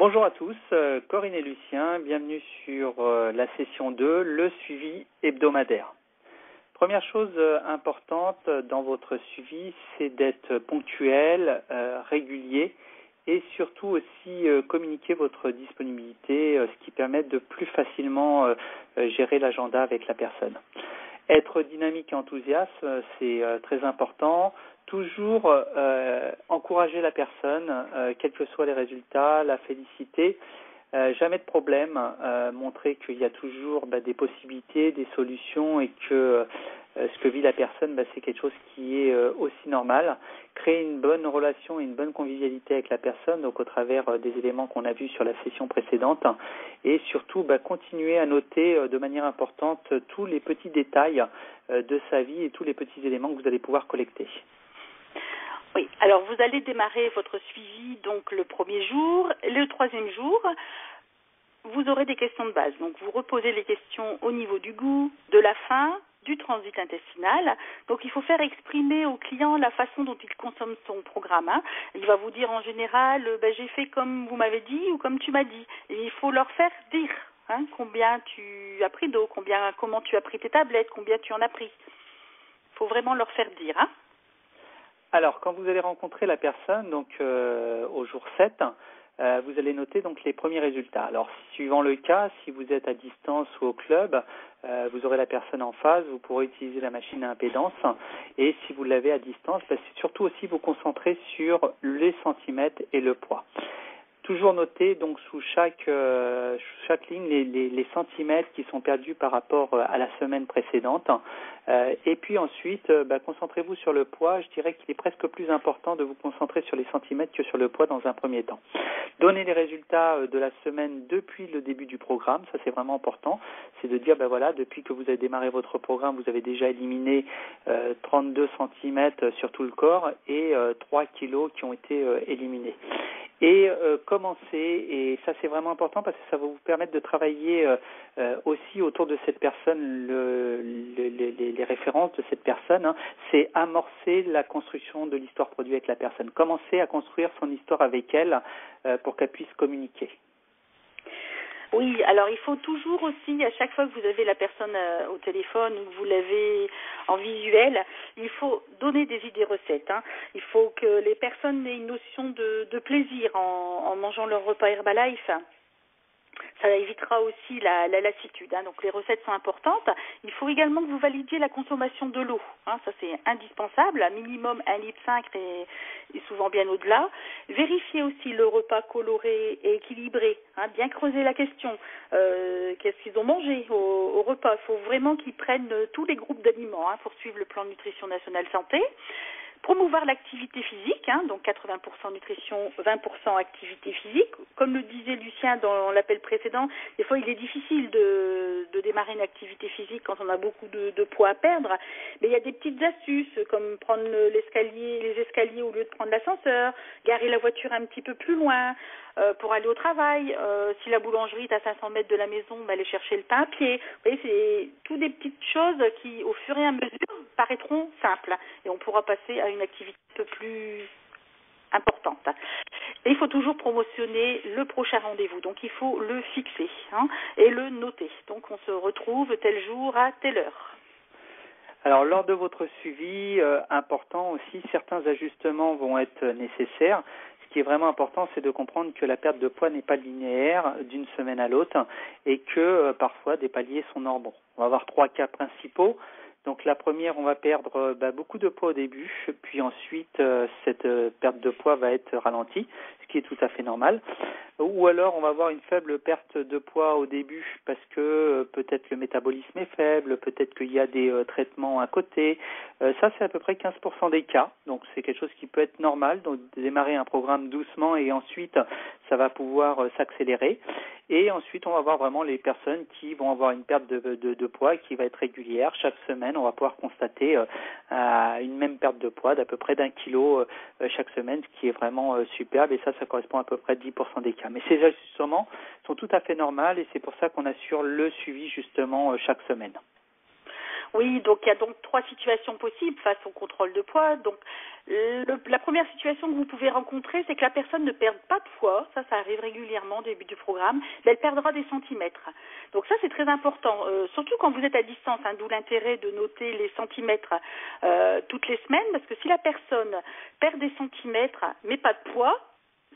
Bonjour à tous, Corinne et Lucien, bienvenue sur la session 2, le suivi hebdomadaire. Première chose importante dans votre suivi, c'est d'être ponctuel, régulier et surtout aussi communiquer votre disponibilité, ce qui permet de plus facilement gérer l'agenda avec la personne. Être dynamique et enthousiaste, c'est très important. Toujours encourager la personne, quels que soient les résultats, la féliciter. Jamais de problème, montrer qu'il y a toujours des possibilités, des solutions et que ce que vit la personne, c'est quelque chose qui est aussi normal. Créer une bonne relation et une bonne convivialité avec la personne, donc au travers des éléments qu'on a vus sur la session précédente, et surtout continuer à noter de manière importante tous les petits détails de sa vie et tous les petits éléments que vous allez pouvoir collecter. Oui, alors vous allez démarrer votre suivi donc le premier jour. Le troisième jour, vous aurez des questions de base. Donc vous reposez les questions au niveau du goût, de la faim, du transit intestinal. Donc il faut faire exprimer au client la façon dont il consomme son programme. Il va vous dire en général, j'ai fait comme vous m'avez dit ou comme tu m'as dit. Et il faut leur faire dire combien tu as pris d'eau, comment tu as pris tes tablettes, combien tu en as pris. Il faut vraiment leur faire dire. Alors, quand vous allez rencontrer la personne, donc au jour 7, vous allez noter donc les premiers résultats. Alors, suivant le cas, si vous êtes à distance ou au club, vous aurez la personne en face, vous pourrez utiliser la machine à impédance. Et si vous l'avez à distance, c'est surtout aussi vous concentrer sur les centimètres et le poids. Toujours noter donc sous chaque ligne les centimètres qui sont perdus par rapport à la semaine précédente. Et puis ensuite, concentrez-vous sur le poids. Je dirais qu'il est presque plus important de vous concentrer sur les centimètres que sur le poids dans un premier temps. Donnez les résultats de la semaine depuis le début du programme. Ça, c'est vraiment important. C'est de dire, depuis que vous avez démarré votre programme, vous avez déjà éliminé 32 centimètres sur tout le corps et 3 kilos qui ont été éliminés. Et commencer, et ça c'est vraiment important parce que ça va vous permettre de travailler aussi autour de cette personne, les références de cette personne, c'est amorcer la construction de l'histoire produite avec la personne. Commencer à construire son histoire avec elle pour qu'elle puisse communiquer. Oui, alors il faut toujours aussi, à chaque fois que vous avez la personne au téléphone ou que vous l'avez en visuel, il faut donner des idées recettes. Il faut que les personnes aient une notion de plaisir en mangeant leur repas Herbalife. Ça évitera aussi la lassitude. Donc les recettes sont importantes. Il faut également que vous validiez la consommation de l'eau. Ça c'est indispensable. À minimum 1,5 litre et souvent bien au-delà. Vérifiez aussi le repas coloré et équilibré. Bien creuser la question. Qu'est-ce qu'ils ont mangé au repas? Il faut vraiment qu'ils prennent tous les groupes d'aliments pour suivre le plan de nutrition nationale santé. Promouvoir l'activité physique, donc 80% nutrition, 20% activité physique. Comme le disait Lucien dans l'appel précédent, des fois il est difficile de démarrer une activité physique quand on a beaucoup de poids à perdre, mais il y a des petites astuces comme prendre les escaliers au lieu de prendre l'ascenseur, garer la voiture un petit peu plus loin pour aller au travail. Si la boulangerie est à 500 mètres de la maison, aller chercher le pain à pied. Vous voyez, c'est toutes des petites choses qui, au fur et à mesure, paraîtront simples et on pourra passer à une activité un peu plus importante. Et il faut toujours promotionner le prochain rendez-vous, donc il faut le fixer et le noter. Donc on se retrouve tel jour à telle heure. Alors lors de votre suivi, important aussi, certains ajustements vont être nécessaires. Ce qui est vraiment important, c'est de comprendre que la perte de poids n'est pas linéaire d'une semaine à l'autre et que parfois des paliers sont normaux. On va avoir 3 cas principaux. Donc la première, on va perdre beaucoup de poids au début, puis ensuite cette perte de poids va être ralentie, ce qui est tout à fait normal. Ou alors on va avoir une faible perte de poids au début parce que peut-être le métabolisme est faible, peut-être qu'il y a des traitements à côté. Ça c'est à peu près 15% des cas, donc c'est quelque chose qui peut être normal, donc démarrer un programme doucement et ensuite ça va pouvoir s'accélérer. Et ensuite on va avoir vraiment les personnes qui vont avoir une perte de poids qui va être régulière. Chaque semaine on va pouvoir constater une même perte de poids d'à peu près d'1 kilo chaque semaine, ce qui est vraiment superbe et ça correspond à peu près 10% des cas. Mais ces ajustements sont tout à fait normaux et c'est pour ça qu'on assure le suivi justement chaque semaine. Oui, donc il y a donc 3 situations possibles face au contrôle de poids. Donc la première situation que vous pouvez rencontrer, c'est que la personne ne perde pas de poids, ça arrive régulièrement au début du programme, mais elle perdra des centimètres. Donc ça c'est très important, surtout quand vous êtes à distance, hein, d'où l'intérêt de noter les centimètres toutes les semaines, parce que si la personne perd des centimètres mais pas de poids,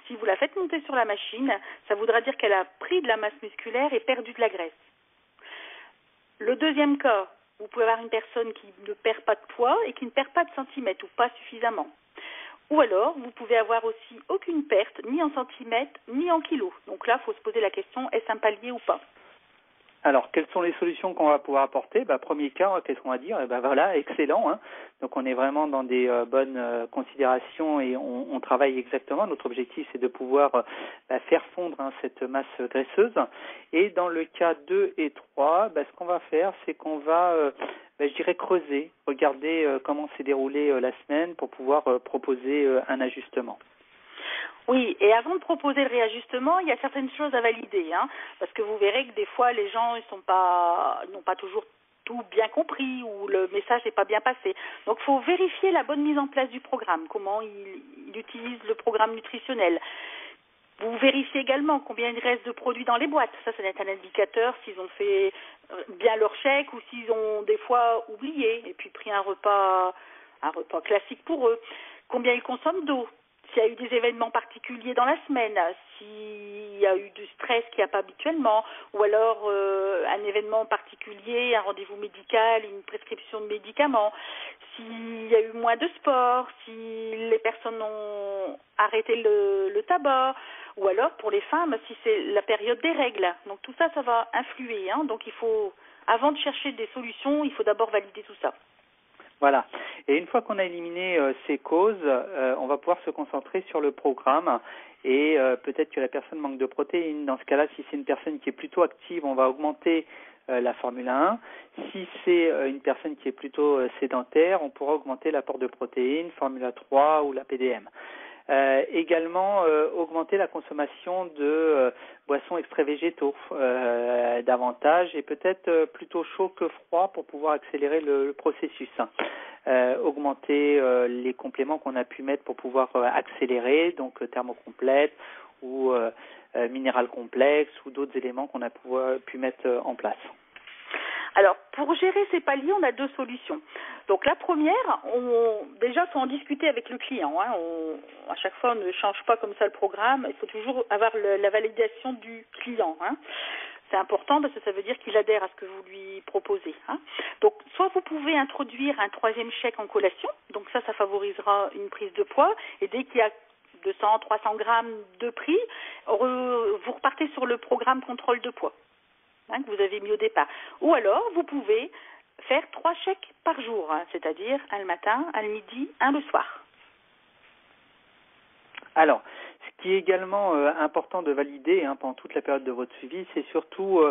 si vous la faites monter sur la machine, ça voudra dire qu'elle a pris de la masse musculaire et perdu de la graisse. Le deuxième cas, vous pouvez avoir une personne qui ne perd pas de poids et qui ne perd pas de centimètres ou pas suffisamment. Ou alors, vous pouvez avoir aussi aucune perte, ni en centimètres, ni en kilos. Donc là, il faut se poser la question, est-ce un palier ou pas? Alors, quelles sont les solutions qu'on va pouvoir apporter? Premier cas, qu'est-ce qu'on va dire? Voilà, excellent. Hein. Donc, on est vraiment dans des bonnes considérations et on travaille exactement. Notre objectif, c'est de pouvoir faire fondre cette masse graisseuse. Et dans le cas 2 et 3, ce qu'on va faire, c'est qu'on va, je dirais, creuser, regarder comment s'est déroulée la semaine pour pouvoir proposer un ajustement. Oui, et avant de proposer le réajustement, il y a certaines choses à valider, hein, parce que vous verrez que des fois, les gens n'ont pas toujours tout bien compris ou le message n'est pas bien passé. Donc, il faut vérifier la bonne mise en place du programme, comment il utilise le programme nutritionnel. Vous vérifiez également combien il reste de produits dans les boîtes. Ça va être un indicateur s'ils ont fait bien leur chèque ou s'ils ont des fois oublié et puis pris un repas classique pour eux. Combien ils consomment d'eau. S'il y a eu des événements particuliers dans la semaine, s'il y a eu du stress qu'il n'y a pas habituellement, ou alors un événement particulier, un rendez-vous médical, une prescription de médicaments, s'il y a eu moins de sport, si les personnes ont arrêté le tabac, ou alors pour les femmes, si c'est la période des règles. Donc tout ça, ça va influer. Hein. Donc il faut, avant de chercher des solutions, il faut d'abord valider tout ça. Voilà. Et une fois qu'on a éliminé ces causes, on va pouvoir se concentrer sur le programme et peut-être que la personne manque de protéines. Dans ce cas-là, si c'est une personne qui est plutôt active, on va augmenter la Formule 1. Si c'est une personne qui est plutôt sédentaire, on pourra augmenter l'apport de protéines, Formule 3 ou la PDM. Également augmenter la consommation de boissons extraits végétaux davantage et peut-être plutôt chaud que froid pour pouvoir accélérer le processus. Augmenter les compléments qu'on a pu mettre pour pouvoir accélérer, donc thermocomplète ou minéral complexe ou d'autres éléments qu'on a pu mettre en place. Alors, pour gérer ces paliers, on a 2 solutions. Donc, la première, déjà, il faut en discuter avec le client. Hein. À chaque fois, on ne change pas comme ça le programme. Il faut toujours avoir la validation du client. Hein. C'est important parce que ça veut dire qu'il adhère à ce que vous lui proposez. Hein. Donc, soit vous pouvez introduire un 3e chèque en collation. Donc, ça favorisera une prise de poids. Et dès qu'il y a 200, 300 grammes de prix, vous repartez sur le programme contrôle de poids. Hein, que vous avez mis au départ. Ou alors, vous pouvez faire 3 chèques par jour, hein, c'est-à-dire un le matin, un le midi, un le soir. Alors, ce qui est également important de valider pendant toute la période de votre suivi, c'est surtout,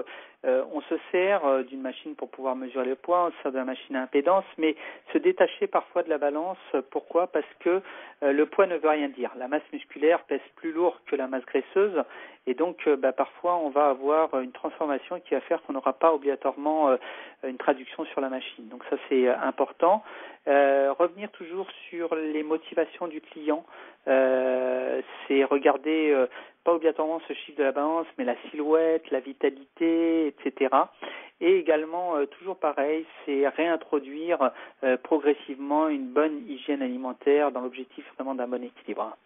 on se sert d'une machine pour pouvoir mesurer le poids, on se sert de la machine à impédance, mais se détacher parfois de la balance. Pourquoi? Parce que le poids ne veut rien dire. La masse musculaire pèse plus lourd que la masse graisseuse, et donc parfois on va avoir une transformation qui va faire qu'on n'aura pas obligatoirement une traduction sur la machine. Donc ça c'est important. Revenir toujours sur les motivations du client. C'est regarder pas obligatoirement ce chiffre de la balance, mais la silhouette, la vitalité, etc. Et également, toujours pareil, c'est réintroduire progressivement une bonne hygiène alimentaire dans l'objectif vraiment d'un bon équilibre.